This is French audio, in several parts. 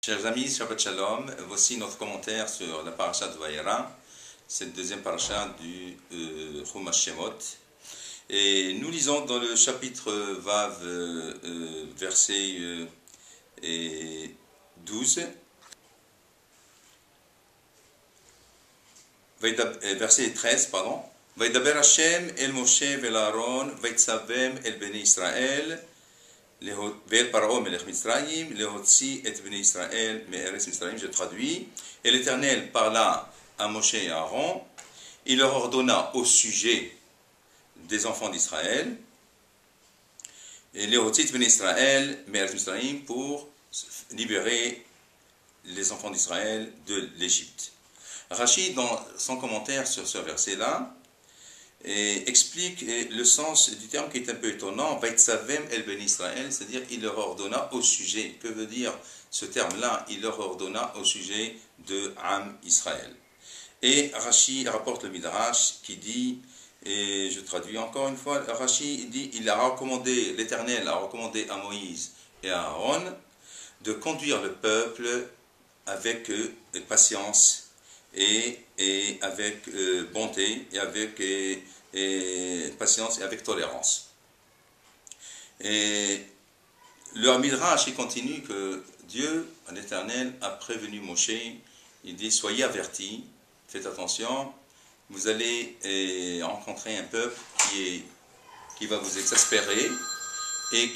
Chers amis, Shabbat Shalom, voici notre commentaire sur la paracha de Vayera, cette deuxième paracha du Chumash Shemot. Et nous lisons dans le chapitre Vav, verset 12, verset 13, pardon. Vaydaber Hashem el Moshe vel Aaron, vaytzavem el Bnei Israël, Vel Paro melech Mitzrayim, lehotzi et Bnei Israël me'eretz Mitzrayim, je traduis. Et l'Éternel parla à Moshe et à Aaron, il leur ordonna au sujet des enfants d'Israël, et lehotzi et Bnei Israël me'eretz Mitzrayim, pour libérer les enfants d'Israël de l'Égypte. Rashi, dans son commentaire sur ce verset-là, et explique le sens du terme qui est un peu étonnant, Vaitzavem el Ben Israël, c'est-à-dire il leur ordonna au sujet. Que veut dire ce terme-là? Il leur ordonna au sujet de Am Israël. Et Rashi rapporte le Midrash qui dit, et je traduis encore une fois, Rashi dit, l'Éternel a recommandé à Moïse et à Aaron de conduire le peuple avec patience et avec bonté et avec patience et avec tolérance. Et le Midrash continue que Dieu, l'Éternel, a prévenu Moshe. Il dit, soyez avertis, faites attention, vous allez rencontrer un peuple qui va vous exaspérer et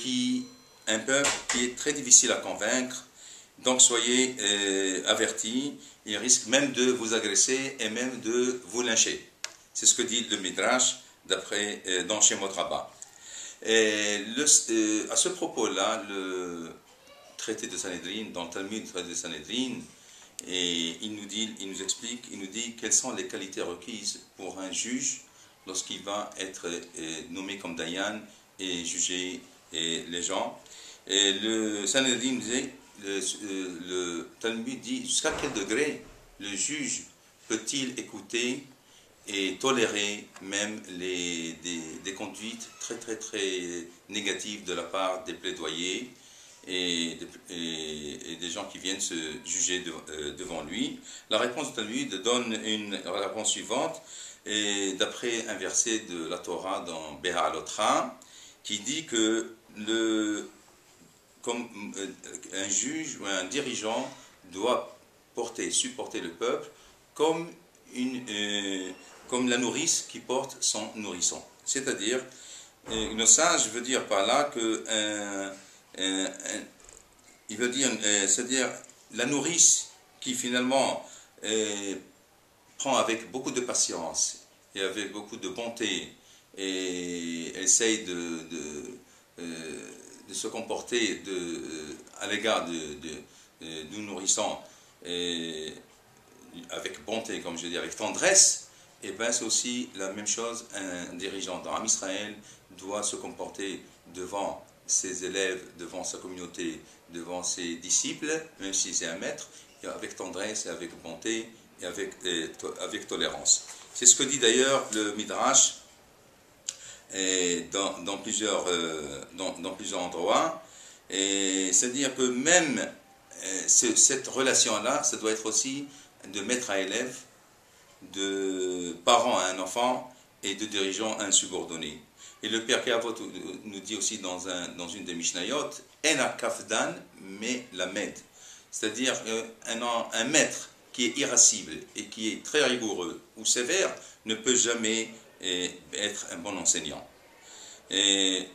un peuple qui est très difficile à convaincre. Donc soyez avertis, il risque même de vous agresser et même de vous lyncher. C'est ce que dit le Midrash dans Shemot Rabbah. À ce propos-là, le traité de Sanhedrin, dans le Talmud, le traité de Sanhedrin, il nous explique quelles sont les qualités requises pour un juge lorsqu'il va être nommé comme Dayan et juger les gens. Et le Sanhedrin disait, le Talmud dit jusqu'à quel degré le juge peut-il écouter et tolérer même des conduites très très très négatives de la part des plaidoyers et des gens qui viennent se juger devant lui. La réponse du Talmud donne une réponse suivante, d'après un verset de la Torah dans Beha'alotra, qui dit que comme un juge ou un dirigeant doit supporter le peuple comme la nourrice qui porte son nourrisson. C'est-à-dire, le sage veut dire par là que il veut dire, c'est-à-dire la nourrice qui finalement prend avec beaucoup de patience et avec beaucoup de bonté et essaye de se comporter à l'égard du nourrisson avec bonté, comme je dis, avec tendresse, et bien c'est aussi la même chose. Un dirigeant dans Am Israël doit se comporter devant ses élèves, devant sa communauté, devant ses disciples, même si c'est un maître, avec tendresse et avec bonté et avec tolérance. C'est ce que dit d'ailleurs le Midrash dans plusieurs endroits. C'est-à-dire que même cette relation-là, ça doit être aussi de maître à élève, de parent à un enfant et de dirigeant à un subordonné. Et le Père Kavot nous dit aussi dans une des Mishnayot, Ena Kafdan me lamed, c'est-à-dire un maître qui est irascible et qui est très rigoureux ou sévère ne peut jamais être un bon enseignant. Et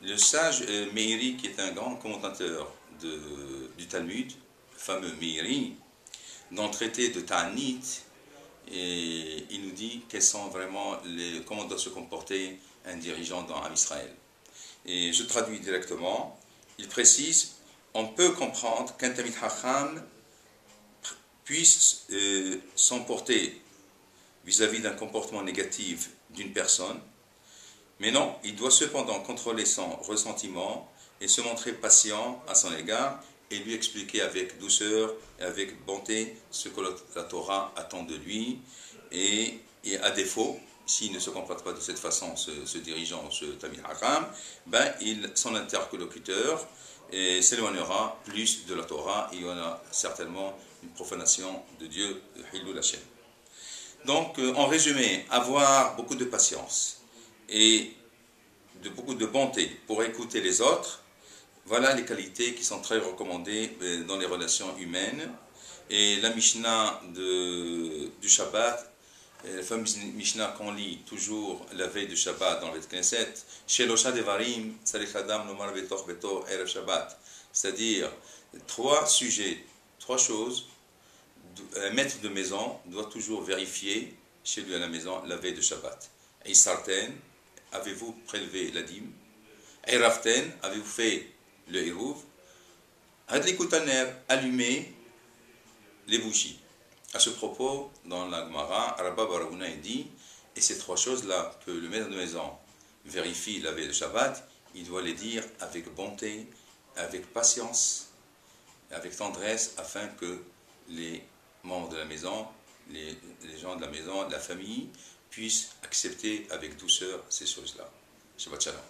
le sage Meiri, qui est un grand commentateur du Talmud, le fameux Meiri, dans le traité de Ta'anit, il nous dit comment doit se comporter un dirigeant dans Am Israël. Et je traduis directement, il précise, on peut comprendre qu'un Talmid Chacham puisse s'emporter vis-à-vis d'un comportement négatif d'une personne, mais non, il doit cependant contrôler son ressentiment et se montrer patient à son égard et lui expliquer avec douceur et avec bonté ce que la Torah attend de lui. Et à défaut, s'il ne se comporte pas de cette façon, ce dirigeant, ce Talmid Chacham, son interlocuteur et s'éloignera plus de la Torah, et il y aura certainement une profanation de Dieu, de Hilul Hashem. Donc, en résumé, avoir beaucoup de patience et beaucoup de bonté pour écouter les autres, voilà les qualités qui sont très recommandées dans les relations humaines. Et la Mishnah du Shabbat, la fameuse Mishnah qu'on lit toujours la veille du Shabbat dans le Knesset, Shelosha Devarim, Tzarich Adam Lomar Betoch Beto Erev Shabbat, c'est-à-dire trois sujets, trois choses. Un maître de maison doit toujours vérifier chez lui à la maison la veille de Shabbat. Isarten, avez-vous prélevé la dîme? Eravten, avez-vous fait le Hirouv? Hadlikutaner, allumez les bougies. À ce propos, dans la Gemara, Rabba Barabouna dit, et ces trois choses-là que le maître de maison vérifie la veille de Shabbat, il doit les dire avec bonté, avec patience, avec tendresse, afin que les membres de la maison, les gens de la maison, la famille, puissent accepter avec douceur ces choses-là. Shabbat Shalom.